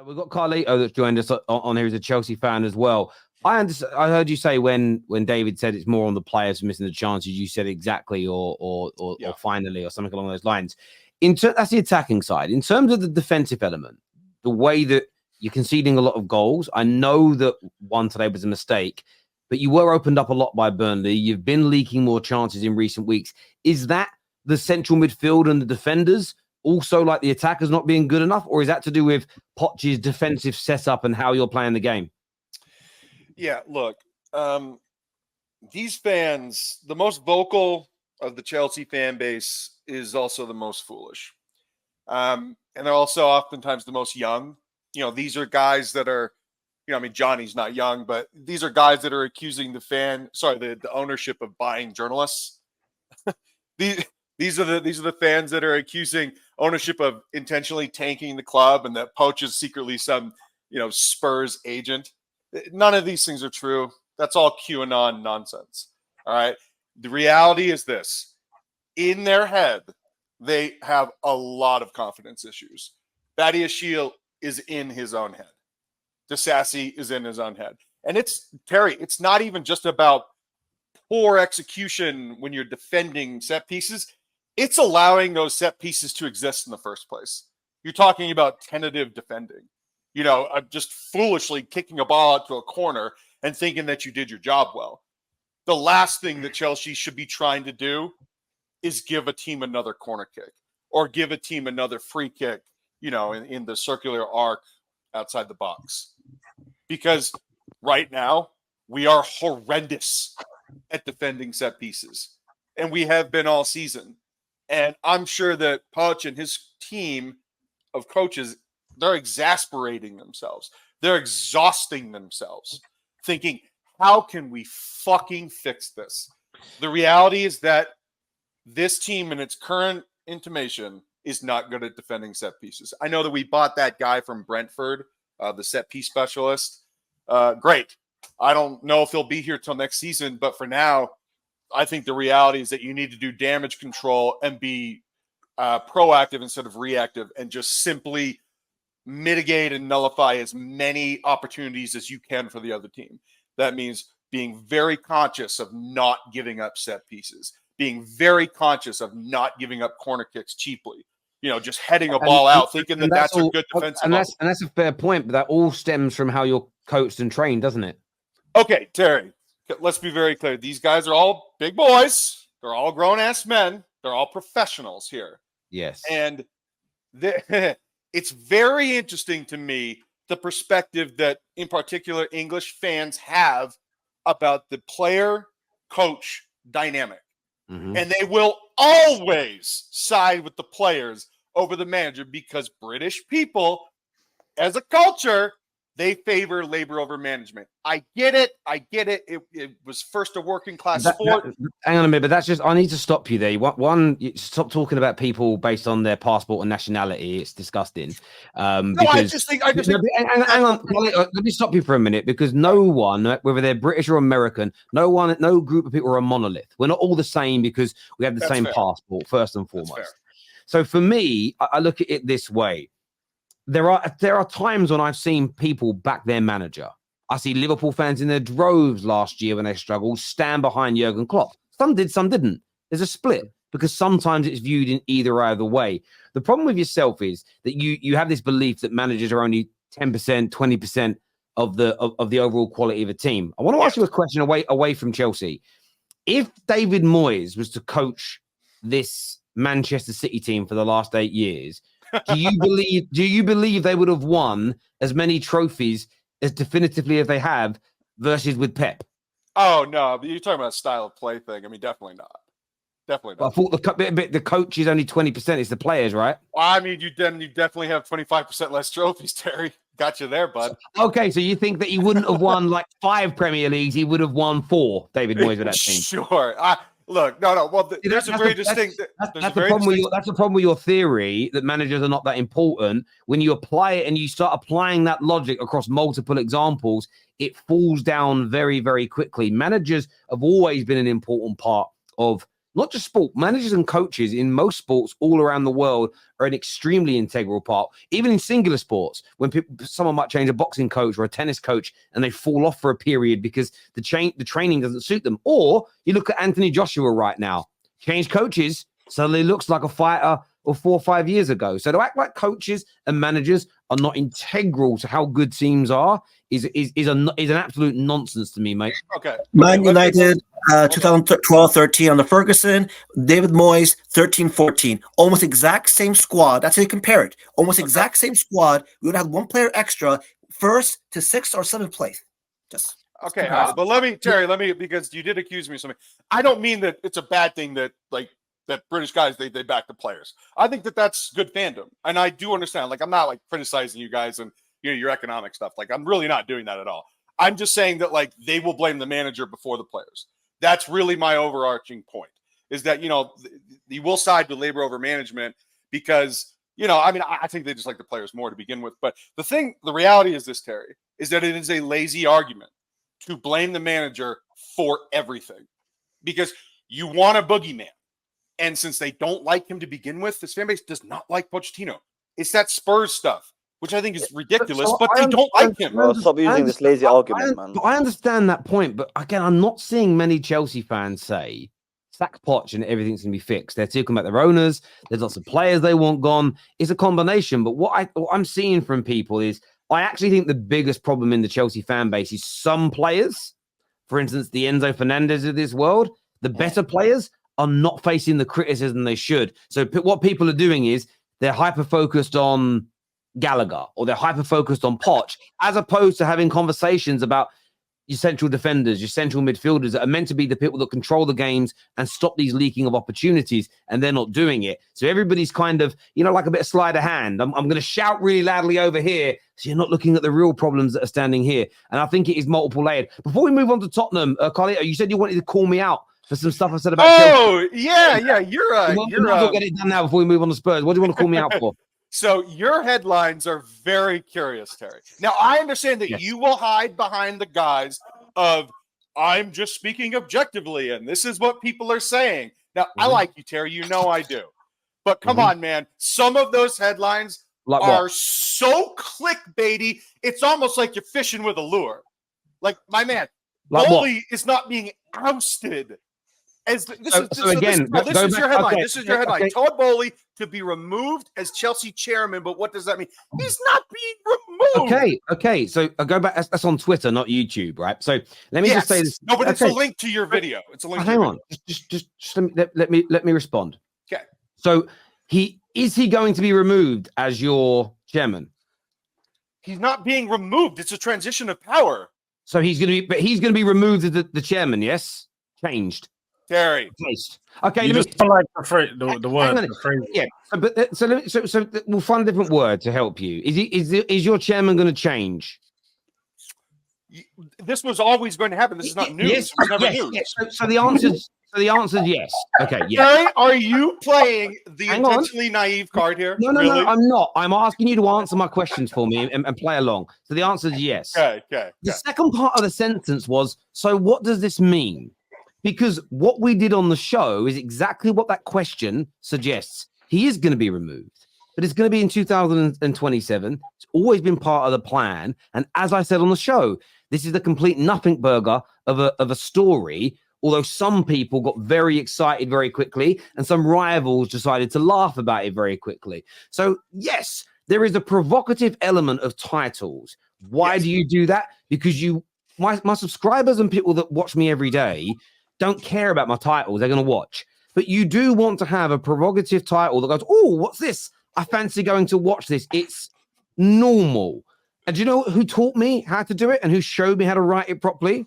We've got Carlito that's joined us on here as a Chelsea fan as well. I heard you say when David said it's more on the players missing the chances, you said exactly or finally or something along those lines. That's the attacking side. In terms of the defensive element, the way that you're conceding a lot of goals, I know that one today was a mistake, but you were opened up a lot by Burnley. You've been leaking more chances in recent weeks. Is that the central midfield and the defenders also like the attackers not being good enough, or is that to do with Poch's defensive setup and how you're playing the game? Yeah, look, these fans, the most vocal of the Chelsea fan base is also the most foolish. And they're also oftentimes the most young. You know, these are guys that are, Johnny's not young, but these are guys that are accusing the ownership of buying journalists. These are the fans that are accusing ownership of intentionally tanking the club and that Poch is secretly some, Spurs agent. None of these things are true. That's all QAnon nonsense. All right. The reality is this. In their head, they have a lot of confidence issues. Badiashile is in his own head. Disassi is in his own head. And it's not even just about poor execution when you're defending set pieces. It's allowing those set pieces to exist in the first place. You're talking about tentative defending. Just foolishly kicking a ball out to a corner and thinking that you did your job well. The last thing that Chelsea should be trying to do is give a team another corner kick or give a team another free kick, in the circular arc outside the box. Because right now, we are horrendous at defending set pieces. And we have been all season. And I'm sure that Poch and his team of coaches, they're exasperating themselves. They're exhausting themselves, thinking, how can we fucking fix this? The reality is that this team in its current intimation is not good at defending set pieces. I know that we bought that guy from Brentford, the set piece specialist. Great. I don't know if he'll be here till next season, but for now, I think the reality is that you need to do damage control and be proactive instead of reactive and just simply mitigate and nullify as many opportunities as you can for the other team. That means being very conscious of not giving up set pieces, being very conscious of not giving up corner kicks cheaply, just heading a ball out, thinking that that's a good defensive. And that's a fair point, but that all stems from how you're coached and trained, doesn't it? Okay, Terry, let's be very clear. These guys are all big boys. They're all grown-ass men. They're all professionals here. Yes. And it's very interesting to me, the perspective that, in particular, English fans have about the player-coach dynamic. Mm-hmm. And they will always side with the players over the manager because British people, as a culture, they favor labor over management. I get it. It was first a working class sport. Hang on a minute, but that's just, I need to stop you there. You stop talking about people based on their passport and nationality. It's disgusting. Hang on, let me stop you for a minute, because no one, whether they're British or American, no group of people are a monolith. We're not all the same because we have the same passport, first and foremost. So for me, I look at it this way. There are times when I've seen people back their manager. I see Liverpool fans in their droves last year when they struggled stand behind Jurgen Klopp. Some did, some didn't. There's a split because sometimes it's viewed in either way. The problem with yourself is that you have this belief that managers are only 10%, 20% of the overall quality of a team. I want to ask you a question away from Chelsea. If David Moyes was to coach this Manchester City team for the last 8 years, do you believe they would have won as many trophies as definitively as they have versus with Pep? Oh, no. But you're talking about a style of play thing. I mean, definitely not. Definitely not. I thought the coach is only 20%. It's the players, right? Well, I mean, you definitely have 25% less trophies, Terry. Got you there, bud. Okay, so you think that he wouldn't have won like 5 Premier Leagues. He would have won 4, David Moyes, with that team. Sure. Look, no. Well, there's a very distinct. That's the problem with your theory that managers are not that important. When you apply it and you start applying that logic across multiple examples, it falls down very, very quickly. Managers have always been an important part of not just sport, managers and coaches in most sports all around the world are an extremely integral part. Even in singular sports, when someone might change a boxing coach or a tennis coach and they fall off for a period because the training doesn't suit them. Or you look at Anthony Joshua right now, change coaches, suddenly looks like a fighter of 4 or 5 years ago. So to act like coaches and managers are not integral to how good teams are is an absolute nonsense to me, mate. Okay. Man United, 2012-13 on the Ferguson. David Moyes, 13-14. Almost exact same squad. That's how you compare it. Almost exact same squad. We would have one player extra, first to 6th or 7th place. Just okay. But Terry, because you did accuse me of something. I don't mean that it's a bad thing that British guys, they back the players. I think that's good fandom. And I do understand. Like, I'm not like criticizing you guys and your economic stuff. Like, I'm really not doing that at all. I'm just saying that like they will blame the manager before the players. That's really my overarching point, is that, you will side with labor over management because, I think they just like the players more to begin with. But the reality is this, Terry, is that it is a lazy argument to blame the manager for everything because you want a boogeyman. And since they don't like him to begin with, this fan base does not like Pochettino. It's that Spurs stuff, which I think is ridiculous, but they don't like him. Well, stop using this lazy argument, man. I understand that point, but again, I'm not seeing many Chelsea fans say, sack Poch and everything's going to be fixed. They're talking about their owners. There's lots of players they want gone. It's a combination. But what I'm seeing from people is I actually think the biggest problem in the Chelsea fan base is some players, for instance, the Enzo Fernandez of this world, the better players are not facing the criticism they should. So what people are doing is they're hyper-focused on Gallagher or they're hyper-focused on Poch, as opposed to having conversations about your central defenders, your central midfielders that are meant to be the people that control the games and stop these leaking of opportunities, and they're not doing it. So everybody's kind of, like a bit of sleight of hand. I'm going to shout really loudly over here, so you're not looking at the real problems that are standing here. And I think it is multiple layered. Before we move on to Tottenham, Carlito, you said you wanted to call me out for some stuff I said about Chelsea. Yeah. We'll get it done now before we move on to Spurs. What do you want to call me out for? So your headlines are very curious, Terry. Now, I understand that you will hide behind the guise of, I'm just speaking objectively, and this is what people are saying. Now, I like you, Terry. I do. But come on, man. Some of those headlines are so clickbaity, it's almost like you're fishing with a lure. Like, my man, Bowley is not being ousted. This is your headline. Okay, this is your headline. Okay. Todd Bowley to be removed as Chelsea chairman, but what does that mean? He's not being removed. Okay. So I go back. That's on Twitter, not YouTube, right? So let me just say this. No, but it's a link to your video. It's a link. Hang on. Just let me respond. Okay. So is he going to be removed as your chairman? He's not being removed. It's a transition of power. So he's going to be removed as the chairman. Yes, changed. Terry. Okay, you just like the word. The phrase. Yeah, so we'll find a different word to help you. Is your chairman going to change? This was always going to happen. This is not news. Yes, it's never news. Yes. So the answer is yes. Okay, yes. Terry, are you playing the intentionally naive card here? No, I'm not. I'm asking you to answer my questions for me and play along. So the answer is yes. Okay. The second part of the sentence was, so what does this mean? Because what we did on the show is exactly what that question suggests. He is going to be removed, but it's going to be in 2027. It's always been part of the plan. And as I said on the show, this is the complete nothing burger of a story, although some people got very excited very quickly and some rivals decided to laugh about it very quickly. So, yes, there is a provocative element of titles. Why do you do that? Because my subscribers and people that watch me every day don't care about my titles. They're going to watch. But you do want to have a provocative title that goes, oh, what's this? I fancy going to watch this. It's normal. And do you know who taught me how to do it and who showed me how to write it properly?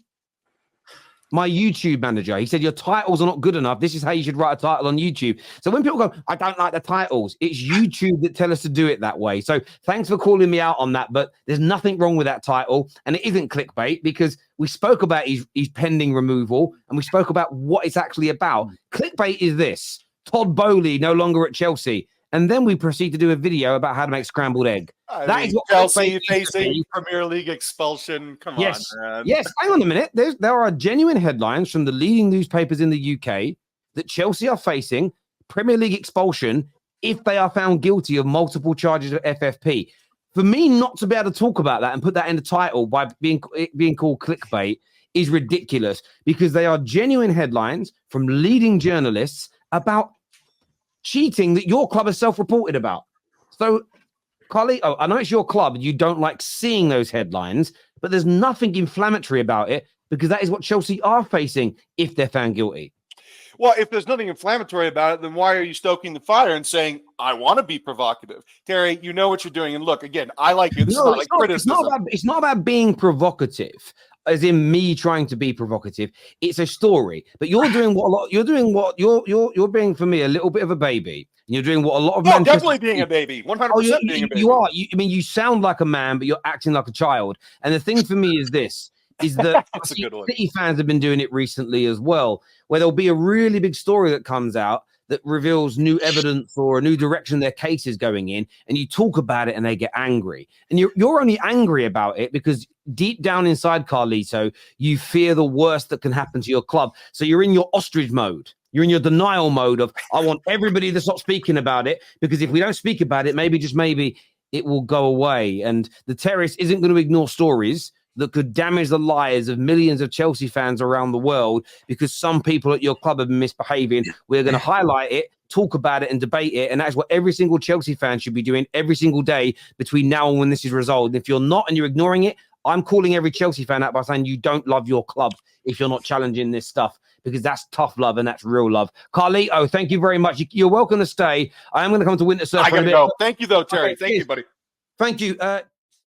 My YouTube manager. He said, your titles are not good enough. This is how you should write a title on YouTube. So when people go, I don't like the titles, it's YouTube that tell us to do it that way. So thanks for calling me out on that. But there's nothing wrong with that title. And it isn't clickbait because we spoke about his pending removal and we spoke about what it's actually about. Clickbait is this: Todd Bowley no longer at Chelsea. And then we proceed to do a video about how to make scrambled egg. That is what Chelsea facing Premier League expulsion. Come on, man. Yes, hang on a minute. There are genuine headlines from the leading newspapers in the UK that Chelsea are facing Premier League expulsion if they are found guilty of multiple charges of FFP. For me not to be able to talk about that and put that in the title by being called clickbait is ridiculous, because they are genuine headlines from leading journalists about cheating that your club has self-reported about. So, Carlito, I know it's your club and you don't like seeing those headlines, but there's nothing inflammatory about it, because that is what Chelsea are facing if they're found guilty. Well, if there's nothing inflammatory about it, then why are you stoking the fire and saying, I want to be provocative? Terry, you know what you're doing. And look, again, I like you. This is not like criticism. It's not about being provocative, as in me trying to be provocative. It's a story. But you're being for me a little bit of a baby. And you're doing what a lot of men definitely being a baby. 100% being a baby. You are. You sound like a man, but you're acting like a child. And the thing for me is this. Is that City fans have been doing it recently as well, where there'll be a really big story that comes out that reveals new evidence or a new direction their case is going in, and you talk about it and they get angry. And you're only angry about it because deep down inside, Carlito, you fear the worst that can happen to your club. So you're in your ostrich mode. You're in your denial mode of, I want everybody to stop speaking about it, because if we don't speak about it, maybe, just maybe, it will go away. And the Terrace isn't going to ignore stories that could damage the lives of millions of Chelsea fans around the world because some people at your club have been misbehaving. We're going to highlight it, talk about it, and debate it. And that's what every single Chelsea fan should be doing every single day between now and when this is resolved. If you're not and you're ignoring it, I'm calling every Chelsea fan out by saying you don't love your club if you're not challenging this stuff, because that's tough love and that's real love. Carlito, thank you very much. You're welcome to stay. I am going to come to Winter Surf. I got to go. Thank you, though, Terry. Okay, thank you, buddy. Thank you.